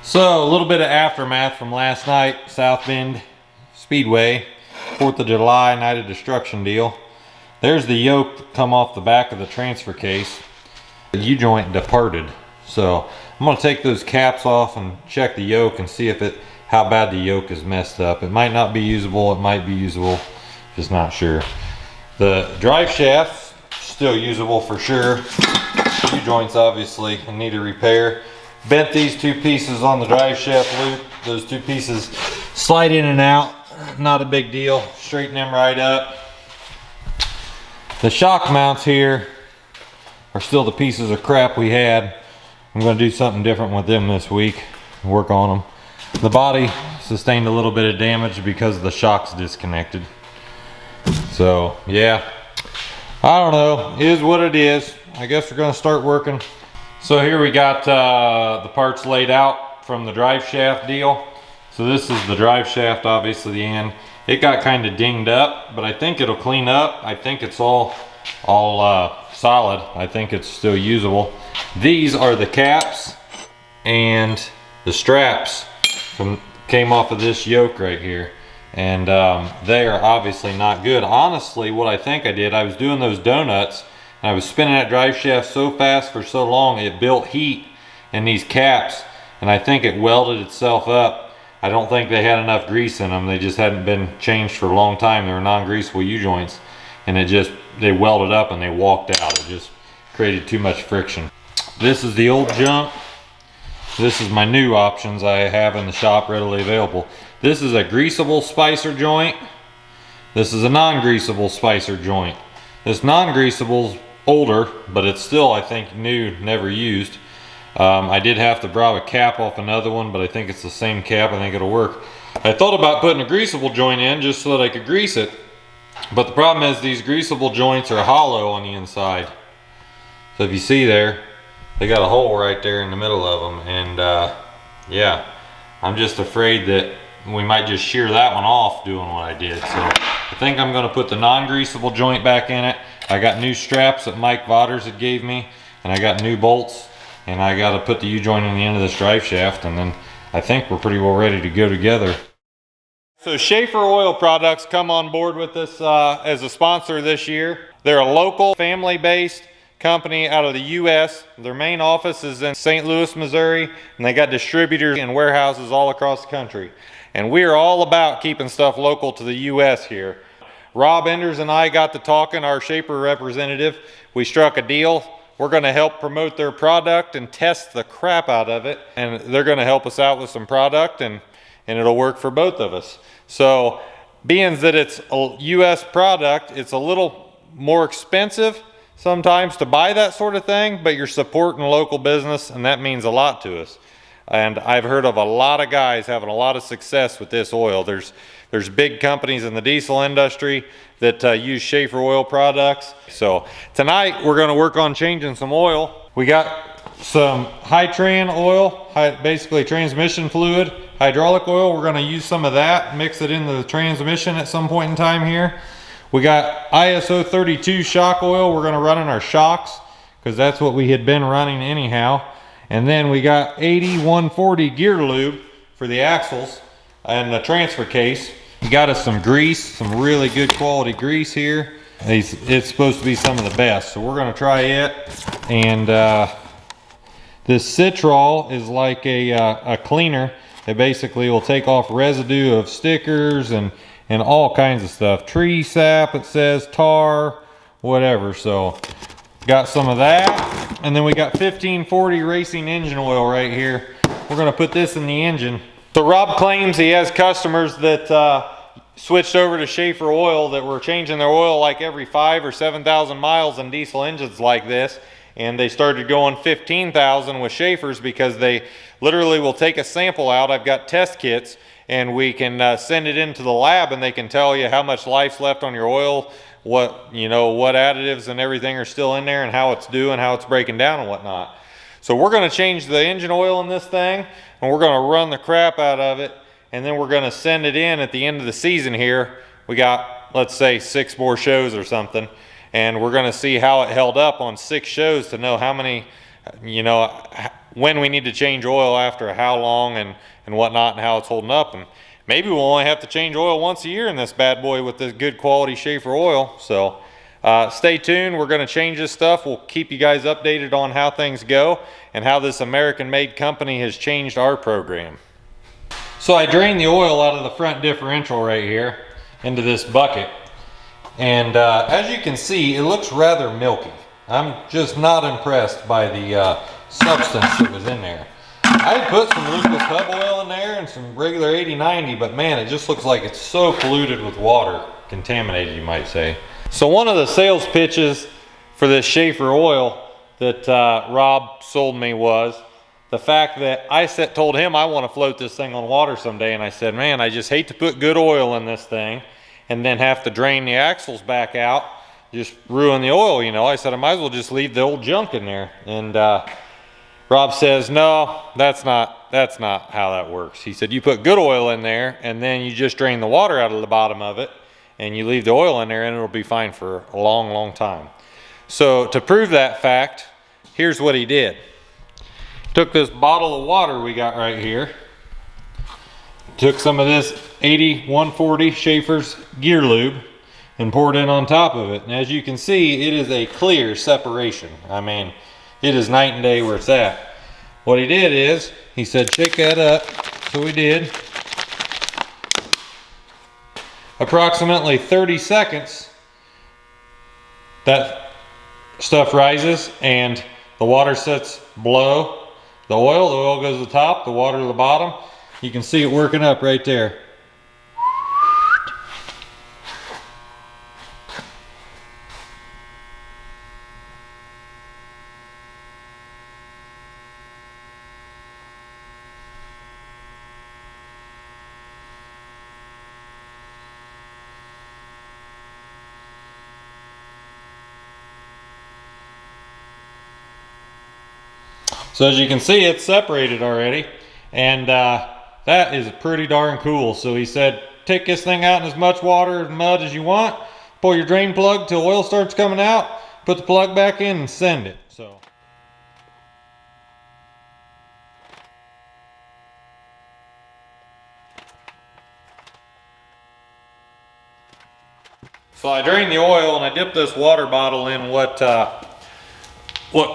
So a little bit of aftermath from last night, South Bend Speedway, 4th of July night of destruction deal. There's the yoke come off the back of the transfer case. The U-joint departed. So I'm gonna take those caps off and check the yoke and see how bad the yoke is messed up. It might not be usable, it might be usable, just not sure. The drive shaft's still usable for sure. U-joints obviously need a repair. Bent these two pieces on the drive shaft loop. Those two pieces slide in and out, not a big deal. Straighten them right up. The shock mounts here are still the pieces of crap we had. I'm going to do something different with them this week, work on them. The body sustained a little bit of damage because the shock's disconnected. So yeah, I don't know, it is what it is. I guess we're going to start working. So here we got the parts laid out from the drive shaft deal. So this is the drive shaft, obviously the end. It got kind of dinged up, but I think it'll clean up. I think it's all solid. I think it's still usable. These are the caps and the straps came off of this yoke right here. And they are obviously not good. Honestly, what I think I did, I was doing those donuts, and I was spinning that drive shaft so fast for so long, it built heat in these caps, and I think it welded itself up. I don't think they had enough grease in them. They just hadn't been changed for a long time. They were non-greasable U-joints, and they welded up and they walked out. It just created too much friction. This is the old junk. This is my new options I have in the shop readily available. This is a greasable spicer joint. This is a non-greasable spicer joint. This non-greasable's older, but it's still, I think, new, never used. I did have to borrow a cap off another one, but I think it's the same cap. I think it'll work. I thought about putting a greasable joint in just so that I could grease it, but the problem is these greasable joints are hollow on the inside. So if you see there, they got a hole right there in the middle of them, and yeah, I'm just afraid that we might just shear that one off doing what I did. So I think I'm going to put the non-greasable joint back in it. I got new straps that Mike Vodders had gave me, and I got new bolts, and I got to put the U-joint in the end of this drive shaft, and then I think we're pretty well ready to go together. So Schaeffer Oil Products come on board with us as a sponsor this year. They're a local, family-based company out of the U.S. Their main office is in St. Louis, Missouri, and they got distributors and warehouses all across the country. And we are all about keeping stuff local to the U.S. here. Rob Enders and I got to talking, our Schaeffer representative. We struck a deal. We're going to help promote their product and test the crap out of it. And they're going to help us out with some product, and it'll work for both of us. So being that it's a U.S. product, it's a little more expensive sometimes to buy that sort of thing, but you're supporting local business, and that means a lot to us. And I've heard of a lot of guys having a lot of success with this oil. There's big companies in the diesel industry that use Schaeffer oil products. So tonight we're going to work on changing some oil. We got some Hytran oil, basically transmission fluid, hydraulic oil. We're going to use some of that, mix it into the transmission at some point in time here. We got ISO 32 shock oil. We're going to run in our shocks because that's what we had been running anyhow. And then we got 80-140 gear lube for the axles and the transfer case. We got us some grease, some really good quality grease here. It's supposed to be some of the best, so we're going to try it. And this Citrol is like a cleaner. It basically will take off residue of stickers and all kinds of stuff. Tree sap, it says, tar, whatever. So got some of that. And then we got 1540 racing engine oil right here. We're going to put this in the engine. So Rob claims he has customers that switched over to Schaeffer oil that were changing their oil like every 5,000 or 7,000 miles in diesel engines like this. And they started going 15,000 with Schaeffers because they literally will take a sample out. I've got test kits, and we can send it into the lab, and they can tell you how much life's left on your oil, what additives and everything are still in there, and how it's doing, how it's breaking down and whatnot. So we're going to change the engine oil in this thing, and we're going to run the crap out of it, and then we're going to send it in at the end of the season here. We got, let's say, 6 more shows or something, and we're going to see how it held up on 6 shows to know how many, when we need to change oil after how long and whatnot, and how it's holding up. And maybe we'll only have to change oil once a year in this bad boy with this good quality Schaeffer oil. So stay tuned. We're going to change this stuff. We'll keep you guys updated on how things go and how this American-made company has changed our program. So I drained the oil out of the front differential right here into this bucket. And as you can see, it looks rather milky. I'm just not impressed by the substance that was in there. I had put some Lucas hub oil in there and some regular 80/90, but man, it just looks like it's so polluted with water, contaminated, you might say. So one of the sales pitches for this Schaeffer oil that Rob sold me was the fact that I told him I want to float this thing on water someday, and I said, man, I just hate to put good oil in this thing and then have to drain the axles back out, just ruin the oil, you know. I said I might as well just leave the old junk in there. And Rob says, no, that's not how that works. He said, you put good oil in there and then you just drain the water out of the bottom of it and you leave the oil in there and it'll be fine for a long, long time. So to prove that fact, here's what he did. Took this bottle of water we got right here, took some of this 80/140 Schaeffer's gear lube and poured it on top of it. And as you can see, it is a clear separation. I mean, it is night and day where it's at. What he did is, he said, shake that up. So we did. Approximately 30 seconds, that stuff rises and the water sets below the oil goes to the top, the water to the bottom. You can see it working up right there. So as you can see, it's separated already, and that is pretty darn cool. So he said, take this thing out in as much water and mud as you want, pull your drain plug till oil starts coming out, put the plug back in and send it. So I drained the oil and I dipped this water bottle in what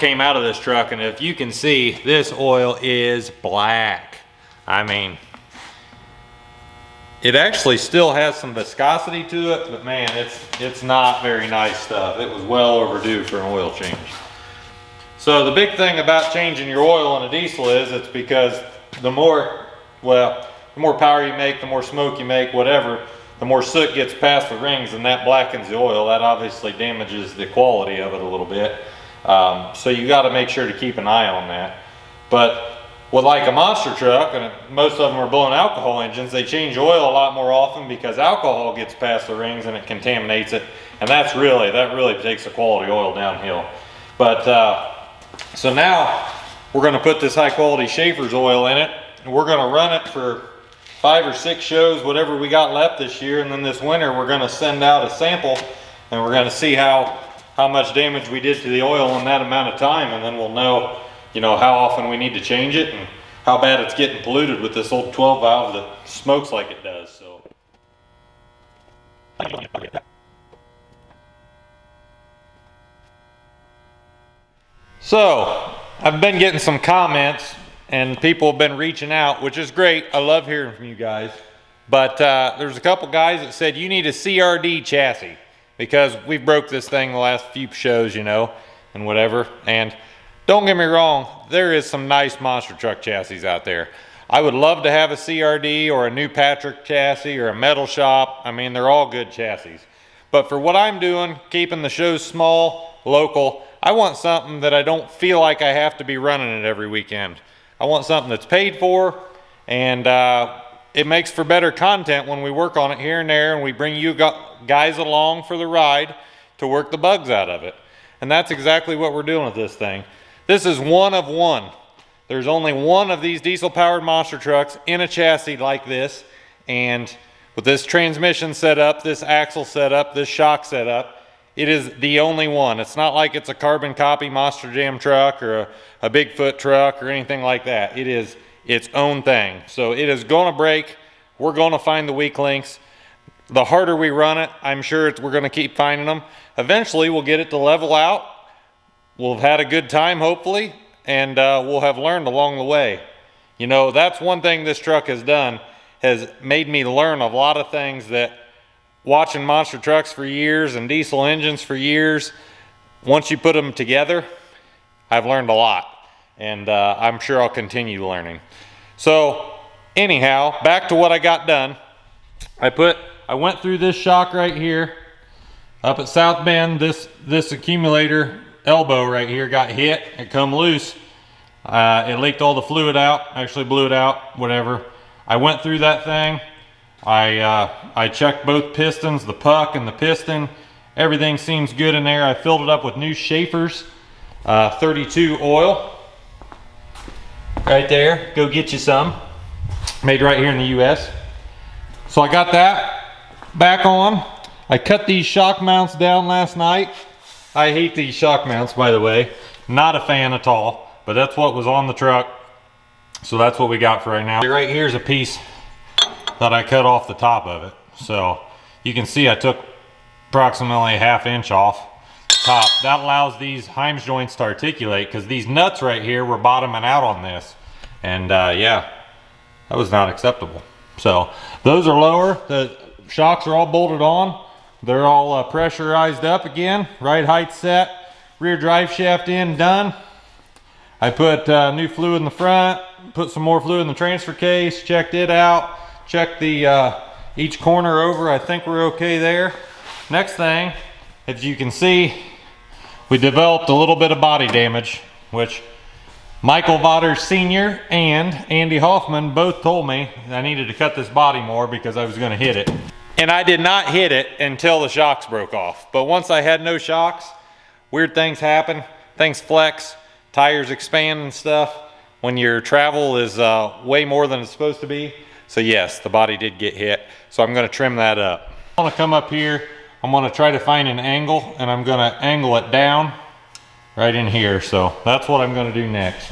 came out of this truck, and if you can see, this oil is black. I mean, it actually still has some viscosity to it, but man, it's not very nice stuff. It was well overdue for an oil change. So the big thing about changing your oil in a diesel is it's because the more power you make, the more smoke you make, whatever, the more soot gets past the rings, and that blackens the oil. That obviously damages the quality of it a little bit. So you got to make sure to keep an eye on that. But with like a monster truck, and most of them are blowing alcohol engines, they change oil a lot more often because alcohol gets past the rings and it contaminates it, and that really takes the quality oil downhill. But so now we're going to put this high quality Schaeffer's oil in it, and we're going to run it for 5 or 6 shows, whatever we got left this year, and then this winter we're going to send out a sample and we're going to see how much damage we did to the oil in that amount of time, and then we'll know, you know, how often we need to change it and how bad it's getting polluted with this old 12 valve that smokes like it does. So I've been getting some comments and people have been reaching out, which is great. I love hearing from you guys. But there's a couple guys that said you need a CRD chassis, because we've broke this thing the last few shows, you know, and whatever. And don't get me wrong, there is some nice monster truck chassis out there. I would love to have a CRD or a new Patrick chassis or a Metal Shop. I mean, they're all good chassis. But for what I'm doing, keeping the shows small, local, I want something that I don't feel like I have to be running it every weekend. I want something that's paid for, and it makes for better content when we work on it here and there, and we bring you guys along for the ride to work the bugs out of it. And that's exactly what we're doing with this thing. This is one of one. There's only one of these diesel powered monster trucks in a chassis like this, and with this transmission set up, this axle set up, this shock set up, it is the only one. It's not like it's a carbon copy Monster Jam truck or a Bigfoot truck or anything like that. It is its own thing. So it is gonna break. We're gonna find the weak links. The harder we run it, I'm sure we're gonna keep finding them. Eventually we'll get it to level out. We'll have had a good time, hopefully, and we'll have learned along the way. You know, that's one thing this truck has done, has made me learn a lot of things that watching monster trucks for years and diesel engines for years, once you put them together, I've learned a lot, and I'm sure I'll continue learning. So anyhow, back to what I got done. I went through this shock right here up at South Bend. This accumulator elbow right here got hit. It come loose. It leaked all the fluid out, actually blew it out, whatever. I went through that thing. I checked both pistons, the puck and the piston. Everything seems good in there. I filled it up with new Schaeffer's 32 oil. Right there, go get you some. Made right here in the US. So I got that back on. I cut these shock mounts down last night. I hate these shock mounts, by the way. Not a fan at all. But that's what was on the truck, so that's what we got for right now. Right here's a piece that I cut off the top of it. So you can see I took approximately a ½ inch off the top. That allows these Heims joints to articulate, because these nuts right here were bottoming out on this. And yeah, that was not acceptable. So those are lower. The shocks are all bolted on. They're all pressurized up again. Right height set. Rear drive shaft in, done. I put new fluid in the front, put some more fluid in the transfer case, checked it out, checked the each corner over. I think we're okay there. Next thing, as you can see, we developed a little bit of body damage, which Michael Vodder Sr. and Andy Hoffman both told me I needed to cut this body more because I was going to hit it. And I did not hit it until the shocks broke off. But once I had no shocks, weird things happen, things flex. Tires expand and stuff when your travel is way more than it's supposed to be. So yes, the body did get hit. So I'm gonna trim that up. I'm gonna come up here. I'm gonna try to find an angle, and I'm gonna angle it down right in here. So that's what I'm gonna do next.